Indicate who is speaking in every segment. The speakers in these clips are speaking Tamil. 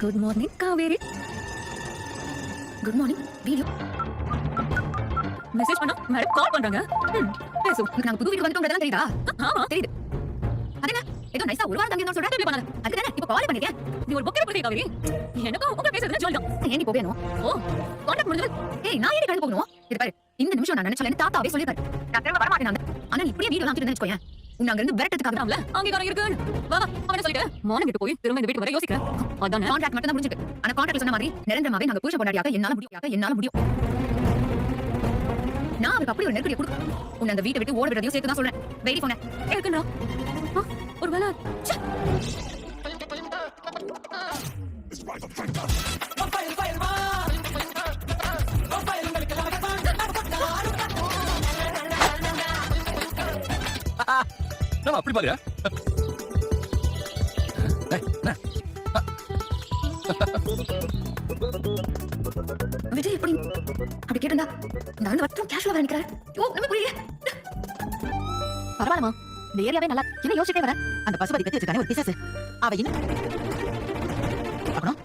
Speaker 1: Good morning Kaveri. Good morning video. Message பண்ணா மேடம் கால் பண்றாங்க. பேசு. நாங்க புது வீட்டுக்கு வந்துட்டோம்ன்றதெல்லாம் தெரியுதா? ஆமா தெரியுது. அதென்ன ஏதோ நைஸா ஒரு வாரம் தங்கி இருந்தா சொல்றேன். பண்ணாத. அதுக்கு தானே இப்போ கால் பண்ணிருக்கேன். நீ ஒரு பொக்கே புடிக்க காவேரி. எனக்கு உங்க பேசுறது ஜாலி தான். ஏன் நீ போவேணும்? ஓ கான்டாக்ட் முடிஞ்சது. ஏய் நான் ஏன் கடந்து போகணும்? இது பாரு. இந்த நிமிஷம் நான் நினைச்சல தாத்தாவே சொல்லிருக்காரு. நான் திரும்ப வர மாட்டேன். ஆனா இப்படியே வீடியோ காமிச்சிட்டு நினைச்சுக்கோயேன். உன்னை அங்க இருந்து விரட்டதுக்காக தான்ல அங்கீகாரம் இருக்கு. வா வா அவன சொல்லிட்டு மானம் விட்டு போய் திரும்ப இந்த வீட்டுக்கு வர யோசிக்கிறேன். அதான் கான்ட்ராக்ட் மட்டும் தான் முடிஞ்சிருக்கு. ஆனா கான்ட்ராக்ட்ல சொன்ன மாதிரி நிரந்தரமாவே நாங்க புருஷ பொண்டாட்டியாக என்னால முடியும். நான் அவருக்கு அப்படி ஒரு நெருக்கடியை கொடுக்கும். உன்னை அந்த வீட்டை விட்டு ஓட விடுறதையும் சேர்த்து தான் சொல்றேன். வெயிட் பண்ண இருக்குண்ணா. ஒரு வேலை
Speaker 2: நம்ம அப்படி பாருங்க.
Speaker 1: விஜய் எப்படி அப்படி கேட்டிருந்தா நான் மட்டும் கேஷுவலா நினைக்கிறேன். ஓ நம்ம புரியல. பரவாயில்லமா இந்த ஏரியாவே நல்லா என்ன யோசிச்சிட்டே வரேன்.
Speaker 3: அந்த பசுபதி பத்தி வச்சிருக்கானே ஒரு பிசாசு. அவ இன்னும் அப்புறம்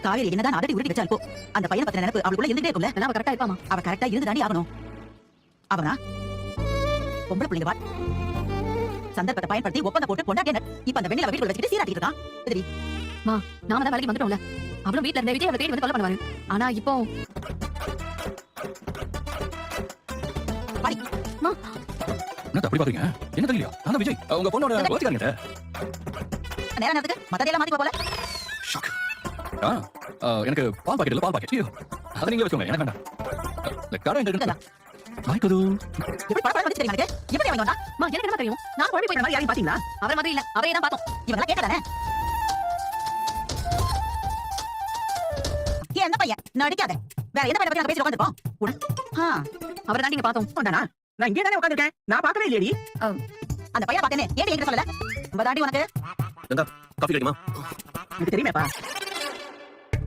Speaker 3: காவேரி என்னதான் அடடி உருட்டி வச்சா இப்போ அந்த பையனை பத்தின நினைப்பு அவளுக்குள்ள இருந்துட்டே இருக்கும்ல.
Speaker 1: அவ கரெக்டா இருப்பாமா.
Speaker 3: அவ கரெக்டா இருந்து தாண்டி ஆகணும். அவனா பொம்பளை பிள்ளைங்க வா சந்தர்ப்பத்தை பயன்படுத்தி ஒப்பந்தம் போட்டு பொண்டாட்டிய இப்ப அந்த வெண்ணில வீட்டுக்குள்ள வச்சுட்டு சீராட்டிட்டு இருக்கான். எதிரி
Speaker 1: மா நாம தான் வேலைக்கு வந்துட்டோம்ல. அவளும் வீட்ல இருந்த விஜய் அவளை தேடி வந்து தொல்லை பண்ணுவாரு. ஆனா இப்போ
Speaker 3: பாடி
Speaker 1: மா
Speaker 2: என்ன அப்படி பாக்குறீங்க? என்ன தெரியல. நான் விஜய் உங்க பொண்ணோட ஓத்திக்காரங்க.
Speaker 3: நேரா நேரத்துக்கு மத்ததெல்லாம் மாத்தி போல.
Speaker 2: ஷாக். எனக்கு பால் பாக்கெட் இல்ல பால் பாக்கெட். அத நீங்க வச்சுங்க. எனக்கு வேண்டாம். இந்த கடை எங்க இருக்கு? மாய்க்கது.
Speaker 3: எப்படி பட வந்து தெரியுமா எனக்கு? எப்படி அவங்க வந்தா?
Speaker 1: மா எனக்கு என்ன தெரியும்? நான் குழம்பி போய் மாதிரி யாரையும் பாத்தீங்களா? அவர் மாதிரி இல்ல. அவரே தான் பார்த்தோம்.
Speaker 3: இவங்க கேட்டதானே? ஏன் அந்த பையன் நடிக்காத. வேற எந்த பையனை பத்தி நாங்க பேசி உட்கார்ந்திருக்கோம்?
Speaker 1: அவரை தான் நீங்க பார்த்தோம்.
Speaker 3: கொண்டானா? நான் இங்கே தானே உட்கார்ந்திருக்கேன். நான் பார்க்கவே இல்லையடி. அந்த பையனை பார்த்தேனே. ஏன் என்கிட்ட சொல்லல? உங்கதாண்டி உனக்கு
Speaker 2: எங்க காபி கிடைக்குமா?
Speaker 3: எனக்கு தெரியுமேப்பா.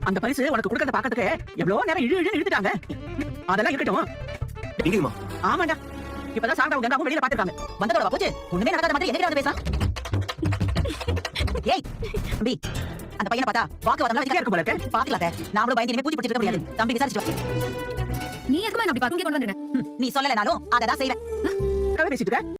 Speaker 3: அந்த பரிசு உனக்கு கொடுக்கறத பார்க்கிறதுக்கு எவ்வளவு நேரம் இழுத்துட்டாங்க. அதெல்லாம் இருக்கட்டும்.
Speaker 2: எங்கேயுமா?
Speaker 3: ஆமாண்டா. இப்பதான் சாந்தாவும் கங்காவும் வெளியில பாத்துருக்காங்க. வந்ததோட போச்சு. ஒண்ணுமே நடக்காத மாதிரி எங்க பேசலாம். ஏய் தம்பி அந்த பையனை பார்த்தா வாக்குவாதம் வச்சுட்டே இருக்கும் போல இருக்கு. பாத்துக்கலாத. நாமளும் பயந்து இனிமே பூச்சி பிடிச்சிட்டு இருக்க முடியாது. தம்பி விசாரிச்சு
Speaker 1: நீ எதுக்குமா அப்படி பாத்து கொண்டு வந்துருங்க.
Speaker 3: நீ சொல்லலனாலும் அதை தான் செய்வேன். பேசிட்டு